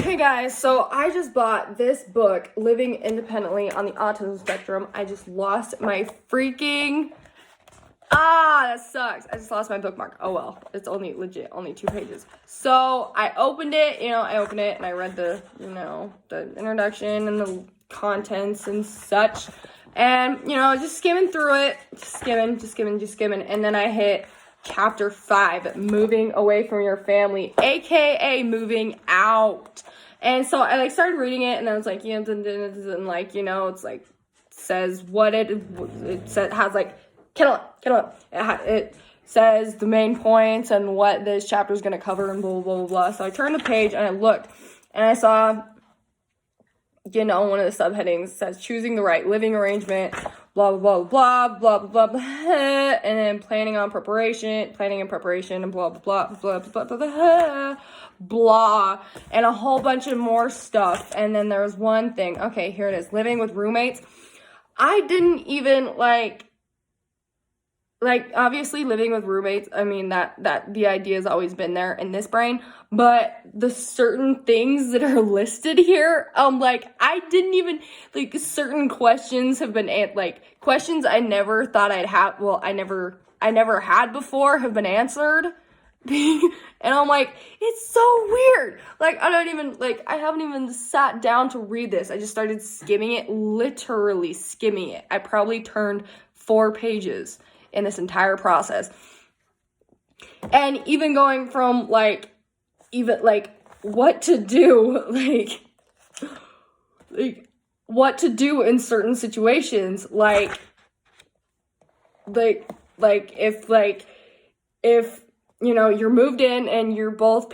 Hey guys, so I just bought this book, Living Independently on the Autism Spectrum. I just lost my freaking... that sucks. I just lost my bookmark. Oh well, it's only 2 pages. So I opened it, and I read the introduction and the contents and such. And, just skimming through it, just skimming. And then I hit chapter 5, moving away from your family, aka moving out. And so I started reading it, and I was like, it's like says what it says, has it says the main points and what this chapter is going to cover and blah, blah, blah, blah. So I turned the page and I looked and I saw, one of the subheadings says choosing the right living arrangement, blah, blah, blah, blah, blah, blah, blah, and then planning and preparation, and blah, blah, blah, blah, blah, blah, blah, blah, and a whole bunch of more stuff. And then there was one thing. Okay, here it is. Living with roommates. I didn't even obviously living with roommates, I mean, that the idea has always been there in this brain, but the certain things that are listed here, I didn't even, certain questions have been, questions I never thought I'd have, I never had before have been answered, and I'm like, it's so weird, I haven't even sat down to read this. I just started skimming it, literally skimming it. I probably turned 4 pages in this entire process. And even going from what to do, what to do in certain situations, if you're moved in and you're both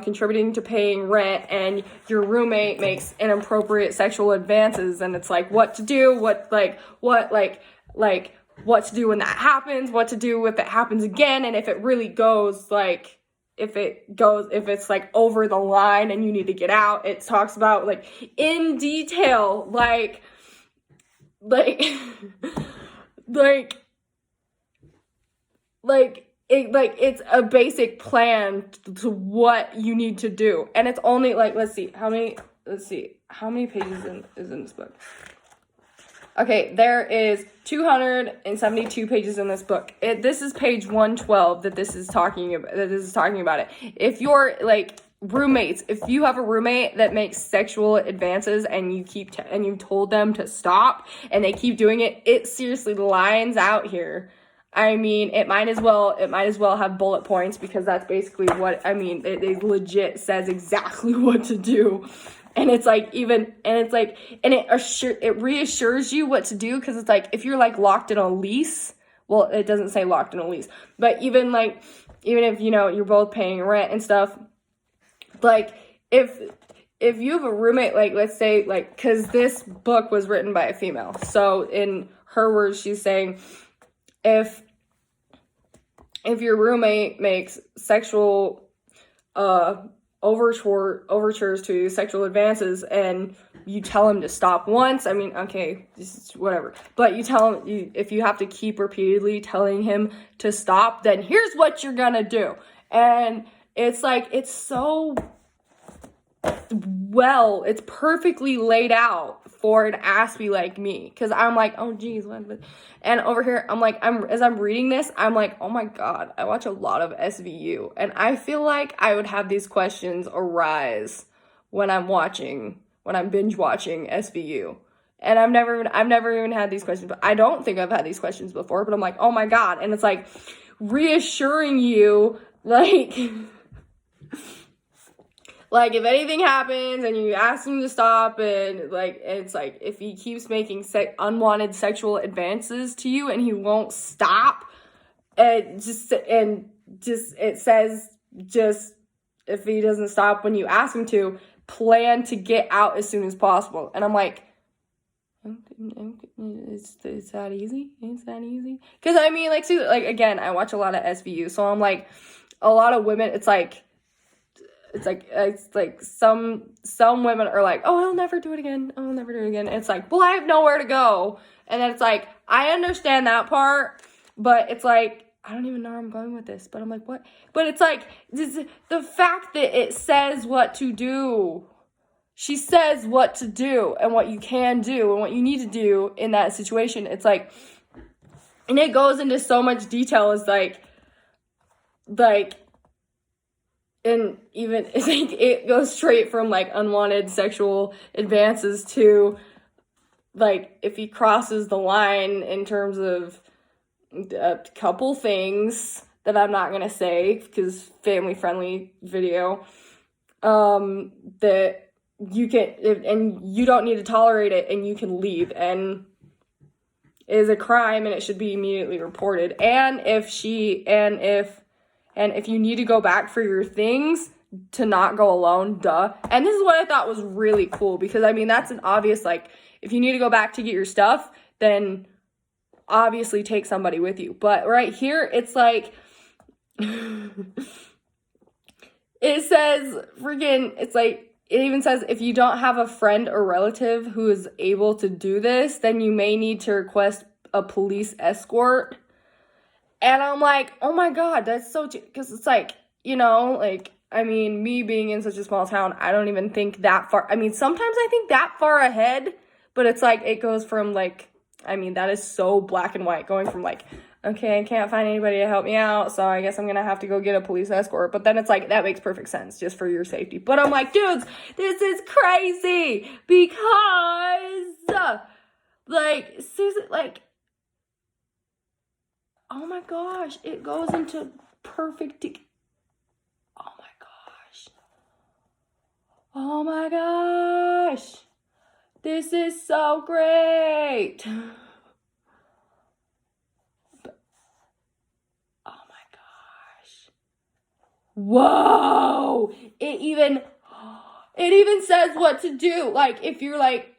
contributing to paying rent, and your roommate makes inappropriate sexual advances, and it's what to do, what to do when that happens, what to do if it happens again, and if it really goes, if it's over the line and you need to get out. It talks about in detail, it's a basic plan to what you need to do. And it's only let's see how many pages is in this book. Okay, there is 272 pages in this book. This is page 112 that this is talking about it. If you're roommates, if you have a roommate that makes sexual advances and you told them to stop and they keep doing it, it seriously lines out here. I mean, it might as well have bullet points, because that's basically what, it legit says exactly what to do. And it's it reassures you what to do, because it's if you're locked in a lease, well, it doesn't say locked in a lease, but even if you're both paying rent and stuff, if you have a roommate, let's say, because this book was written by a female, so in her words, she's saying, if your roommate makes sexual overtures to sexual advances, and you tell him to stop once, okay, this is whatever, but you tell him, if you have to keep repeatedly telling him to stop, then here's what you're gonna do. And it's it's so it's perfectly laid out for an Aspie like me, because I'm oh geez, what? And over here as I'm reading this, I'm oh my god, I watch a lot of SVU, and I feel I would have these questions arise when I'm binge watching SVU, and I've never even had these questions, but I don't think I've had these questions before, but I'm oh my god, and it's reassuring you, if anything happens and you ask him to stop, and it's if he keeps making unwanted sexual advances to you and he won't stop, it says if he doesn't stop when you ask him to, plan to get out as soon as possible. And I'm it's that easy? It's that easy? Because again, I watch a lot of SVU, so I'm a lot of women, it's some women are oh, I'll never do it again. It's well, I have nowhere to go. And then it's I understand that part, but it's I don't even know where I'm going with this, but I'm like, what? But it's like, the fact that it says what to do. She says what to do and what you can do and what you need to do in that situation. It's like, and it goes into so much detail. It's like, and even, it's like, it goes straight from, like, unwanted sexual advances to, like, if he crosses the line in terms of a couple things that I'm not gonna say because family-friendly video, that you can, and you don't need to tolerate it, and you can leave, and it is a crime, and it should be immediately reported. And if you need to go back for your things, to not go alone, duh. And this is what I thought was really cool, because, I mean, that's an obvious, like, if you need to go back to get your stuff, then obviously take somebody with you. But right here, it's like, it says, it's like, it even says, if you don't have a friend or relative who is able to do this, then you may need to request a police escort. And I'm like, oh my God, that's so, because it's like, you know, like, I mean, me being in such a small town, I don't even think that far. I mean, sometimes I think that far ahead, but it's like, it goes from, like, I mean, that is so black and white, going from, like, okay, I can't find anybody to help me out, so I guess I'm gonna have to go get a police escort. But then it's like, that makes perfect sense, just for your safety. But I'm like, dudes, this is crazy, because, like, seriously, like, oh my gosh, it goes into perfect, oh my gosh, oh my gosh, this is so great. Whoa! It even says what to do. Like, if you're like,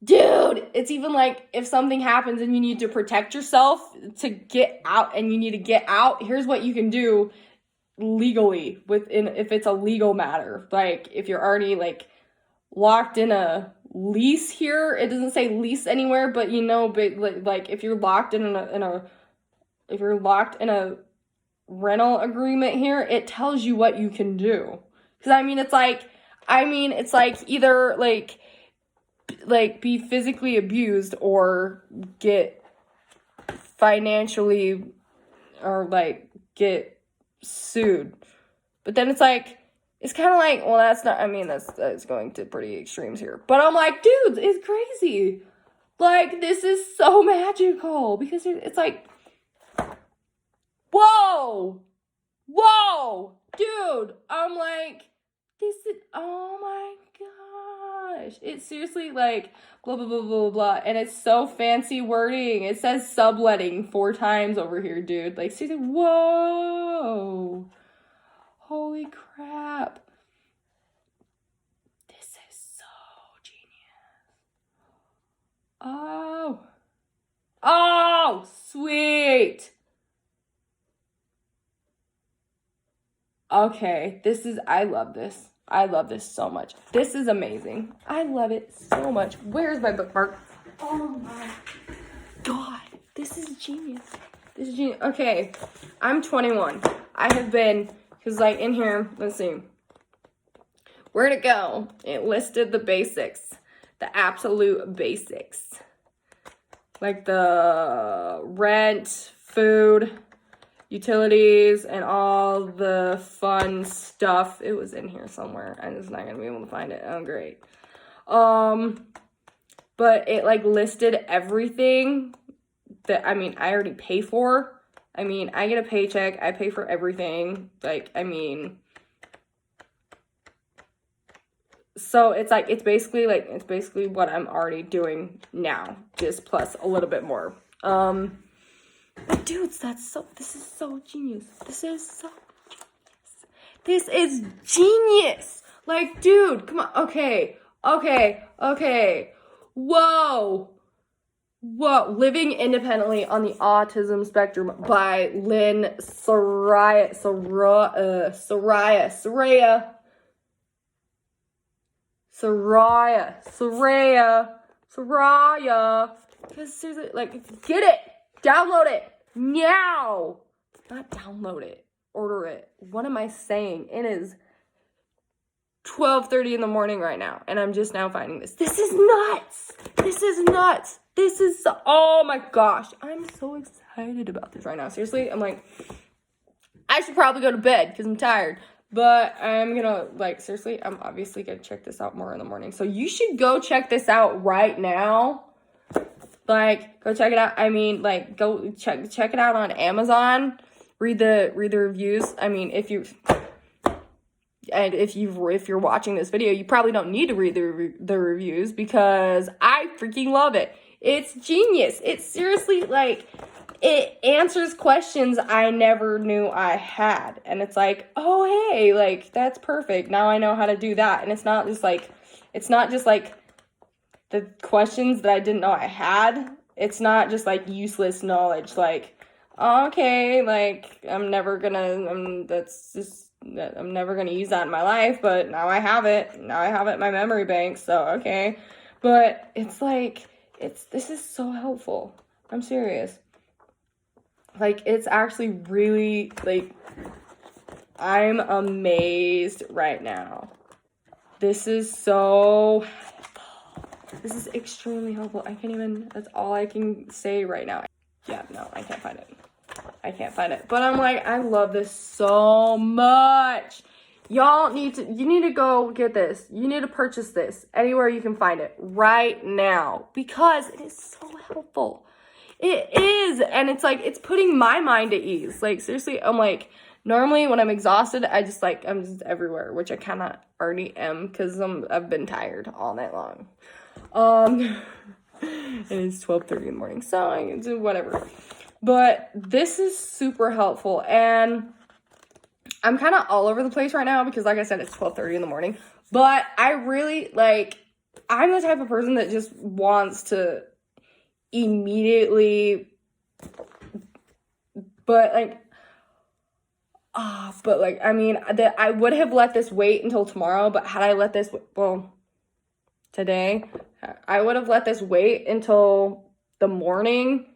dude, it's even like, if something happens and you need to protect yourself to get out, and you need to get out, here's what you can do legally if it's a legal matter. Like, if you're already, like, locked in a lease here, it doesn't say lease anywhere, but, you know, but like, if you're locked in a rental agreement here, it tells you what you can do. Because it's like either like be physically abused or get financially, or like get sued. But then it's like, it's kind of like, well, that's not, that's going to pretty extremes here. But I'm like, dudes, it's crazy. Like, this is so magical, because it's like, whoa, dude, I'm like, this is, oh my gosh, it's seriously like, blah, blah, blah, blah, blah, and it's so fancy wording. It says subletting 4 times over here, dude. Like, seriously, whoa, holy crap, this is so genius. Oh, sweet. Okay, I love this. I love this so much. This is amazing. I love it so much. Where's my bookmark? Oh my God, this is genius. Okay, I'm 21. I have been, because like in here, let's see. Where'd it go? It listed the basics, the absolute basics. Like the rent, food, utilities, and all the fun stuff. It was in here somewhere. I'm just not gonna be able to find it. Oh, great. But it like listed everything that, I already pay for. I get a paycheck. I pay for everything. Like, so it's like, it's basically what I'm already doing now, just plus a little bit more. But dudes, this is so genius. This is genius. Like, dude, come on. Okay. Whoa. Living Independently on the Autism Spectrum by Lynne Soraya. Because seriously, like, get it. Download it. now. Not download it. Order it. What am I saying? It is 12:30 in the morning right now, and I'm just now finding this. This is nuts. This is nuts. This is so, oh my gosh. I'm so excited about this right now. Seriously, I'm like, I should probably go to bed because I'm tired. But I'm gonna, like, seriously, I'm obviously gonna check this out more in the morning. So you should go check this out right now. Like, go check it out. I mean, like, go check it out on Amazon. Read the reviews. I mean, if you're watching this video, you probably don't need to read the reviews because I freaking love it. It's genius. It's seriously, like, it answers questions I never knew I had. And it's like, oh, hey, like, that's perfect. Now I know how to do that. And it's not just like the questions that I didn't know I had. It's not just like useless knowledge. Like, okay, like, I'm never gonna use that in my life, but now I have it. Now I have it in my memory bank, so okay. But it's like, this is so helpful. I'm serious. Like, it's actually really, like, I'm amazed right now. This is so helpful. This is extremely helpful. That's all I can say right now. Yeah, no, I can't find it. But I'm like, I love this so much. You need to go get this. You need to purchase this anywhere you can find it right now because it is so helpful. It is. And it's like, it's putting my mind at ease. Like, seriously, I'm like, normally when I'm exhausted, I'm just everywhere, which I kind of already am because I've been tired all night long. And it's 12:30 in the morning, so I can do whatever. But this is super helpful, and I'm kind of all over the place right now because, like I said, it's 12:30 in the morning. But I really, like, I'm the type of person that just wants to immediately, I mean, that I would have let this wait until tomorrow, but had I let this, today, I would have let this wait until the morning,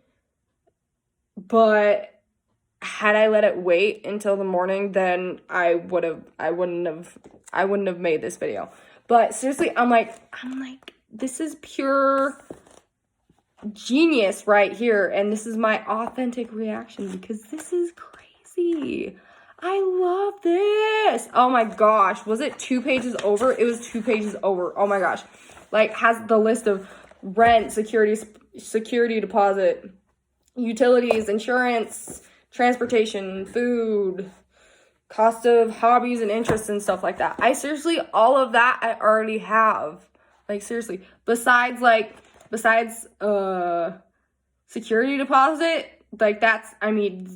but had I let it wait until the morning, then I wouldn't have made this video. But seriously, I'm like, this is pure genius right here, and this is my authentic reaction because this is crazy. I love this. Oh my gosh, was it 2 pages over? It was 2 pages over. Oh my gosh. Like, has the list of rent, security deposit, utilities, insurance, transportation, food, cost of hobbies and interests and stuff like that. All of that I already have. Like, seriously. Besides security deposit, like, that's, I mean,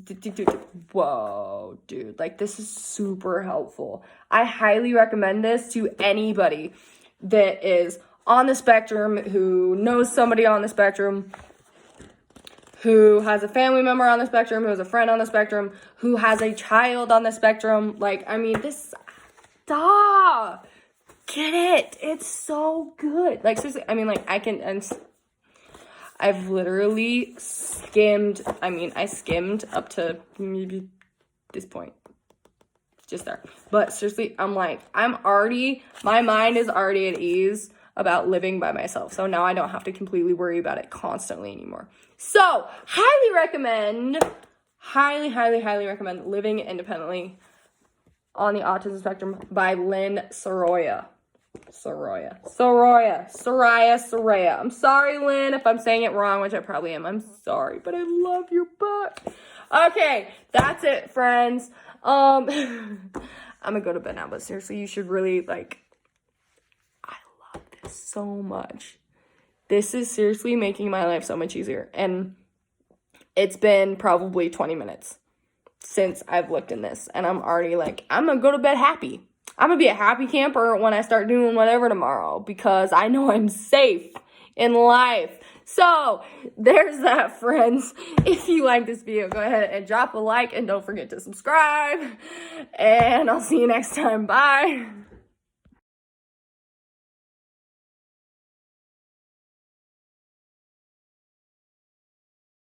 whoa, dude. Like, this is super helpful. I highly recommend this to anybody that is on the spectrum, who knows somebody on the spectrum, who has a family member on the spectrum, who has a friend on the spectrum, who has a child on the spectrum. Like, I mean, stop. Get it. It's so good. Like, seriously, I mean, like, I've literally skimmed, I skimmed up to maybe this point. Just there. But seriously, I'm like, my mind is already at ease about living by myself. So now I don't have to completely worry about it constantly anymore. So, highly recommend Living Independently on the Autism Spectrum by Lynne Soraya. Soraya. I'm sorry, Lynn, if I'm saying it wrong, which I probably am. I'm sorry, but I love your book. Okay, that's it, friends. I'm gonna go to bed now, but seriously, you should really, like, I love this so much. This is seriously making my life so much easier. And it's been probably 20 minutes since I've looked in this. And I'm already like, I'm going to go to bed happy. I'm going to be a happy camper when I start doing whatever tomorrow. Because I know I'm safe in life. So, there's that, friends. If you like this video, go ahead and drop a like. And don't forget to subscribe. And I'll see you next time. Bye.